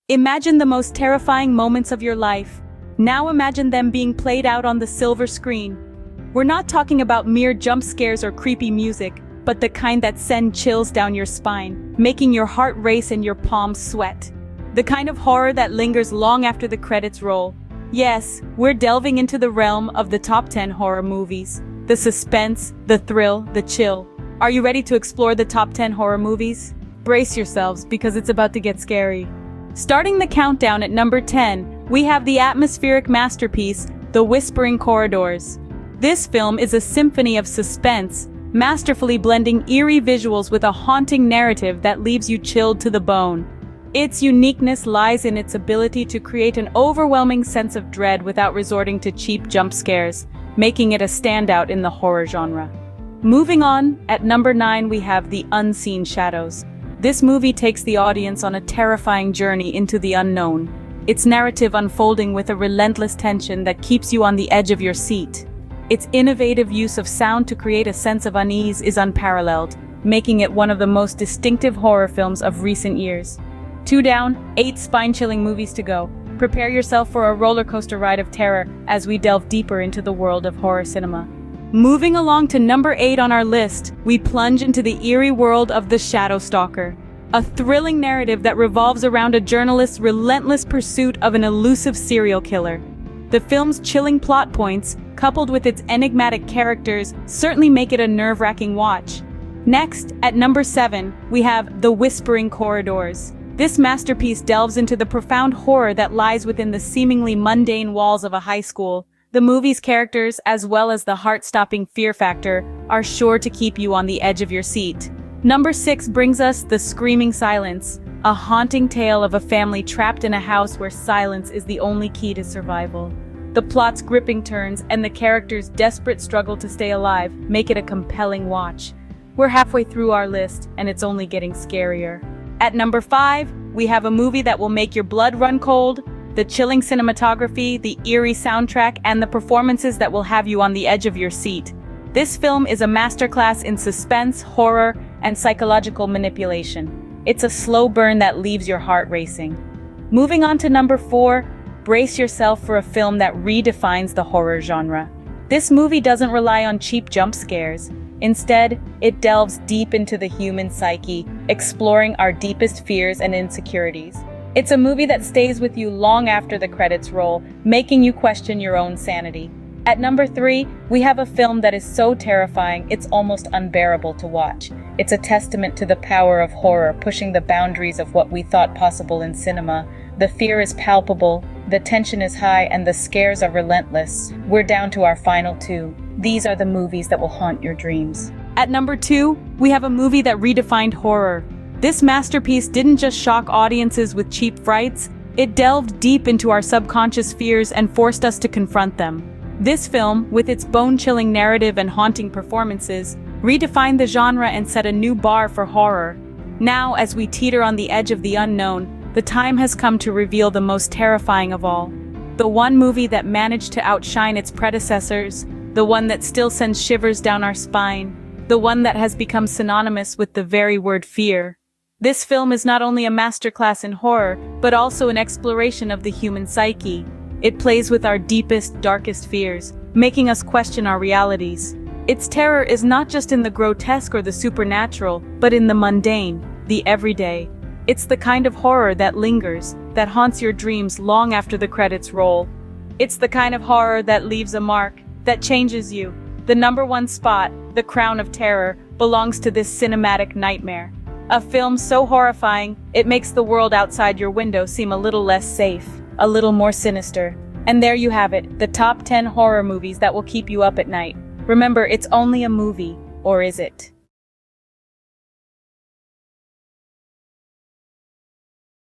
Imagine the most terrifying moments of your life. Now imagine them being played out on the silver screen. We're not talking about mere jump scares or creepy music, but the kind that send chills down your spine, making your heart race and your palms sweat. The kind of horror that lingers long after the credits roll. Yes, we're delving into the realm of the top 10 horror movies. The suspense, the thrill, the chill. Are you ready to explore the top 10 horror movies? Brace yourselves, because it's about to get scary. Starting the countdown at number 10, we have the atmospheric masterpiece, The Whispering Corridors. This film is a symphony of suspense, masterfully blending eerie visuals with a haunting narrative that leaves you chilled to the bone. Its uniqueness lies in its ability to create an overwhelming sense of dread without resorting to cheap jump scares, making it a standout in the horror genre. Moving on, at number 9 we have The Unseen Shadows. This movie takes the audience on a terrifying journey into the unknown, its narrative unfolding with a relentless tension that keeps you on the edge of your seat. Its innovative use of sound to create a sense of unease is unparalleled, making it one of the most distinctive horror films of recent years. 2 down, 8 spine-chilling movies to go. Prepare yourself for a roller coaster ride of terror as we delve deeper into the world of horror cinema. Moving along to number 8 on our list, we plunge into the eerie world of The Shadow Stalker, a thrilling narrative that revolves around a journalist's relentless pursuit of an elusive serial killer. The film's chilling plot points, coupled with its enigmatic characters, certainly make it a nerve-wracking watch. Next, at number 7, we have The Whispering Corridors. This masterpiece delves into the profound horror that lies within the seemingly mundane walls of a high school. The movie's characters, as well as the heart-stopping fear factor, are sure to keep you on the edge of your seat. Number 6 brings us The Screaming Silence, a haunting tale of a family trapped in a house where silence is the only key to survival. The plot's gripping turns and the characters' desperate struggle to stay alive make it a compelling watch. We're halfway through our list, and it's only getting scarier. At number 5, we have a movie that will make your blood run cold, the chilling cinematography, the eerie soundtrack, and the performances that will have you on the edge of your seat. This film is a masterclass in suspense, horror, and psychological manipulation. It's a slow burn that leaves your heart racing. Moving on to number 4, brace yourself for a film that redefines the horror genre. This movie doesn't rely on cheap jump scares. Instead, it delves deep into the human psyche, exploring our deepest fears and insecurities. It's a movie that stays with you long after the credits roll, making you question your own sanity. At number 3, we have a film that is so terrifying it's almost unbearable to watch. It's a testament to the power of horror, pushing the boundaries of what we thought possible in cinema. The fear is palpable, the tension is high, and the scares are relentless. We're down to our final 2. These are the movies that will haunt your dreams. At number 2, we have a movie that redefined horror. This masterpiece didn't just shock audiences with cheap frights, it delved deep into our subconscious fears and forced us to confront them. This film, with its bone-chilling narrative and haunting performances, redefined the genre and set a new bar for horror. Now, as we teeter on the edge of the unknown, the time has come to reveal the most terrifying of all. The one movie that managed to outshine its predecessors, the one that still sends shivers down our spine, the one that has become synonymous with the very word fear. This film is not only a masterclass in horror, but also an exploration of the human psyche. It plays with our deepest, darkest fears, making us question our realities. Its terror is not just in the grotesque or the supernatural, but in the mundane, the everyday. It's the kind of horror that lingers, that haunts your dreams long after the credits roll. It's the kind of horror that leaves a mark, that changes you. The number 1 spot, The Crown of Terror, belongs to this cinematic nightmare. A film so horrifying, it makes the world outside your window seem a little less safe, a little more sinister. And there you have it, the top 10 horror movies that will keep you up at night. Remember, it's only a movie, or is it?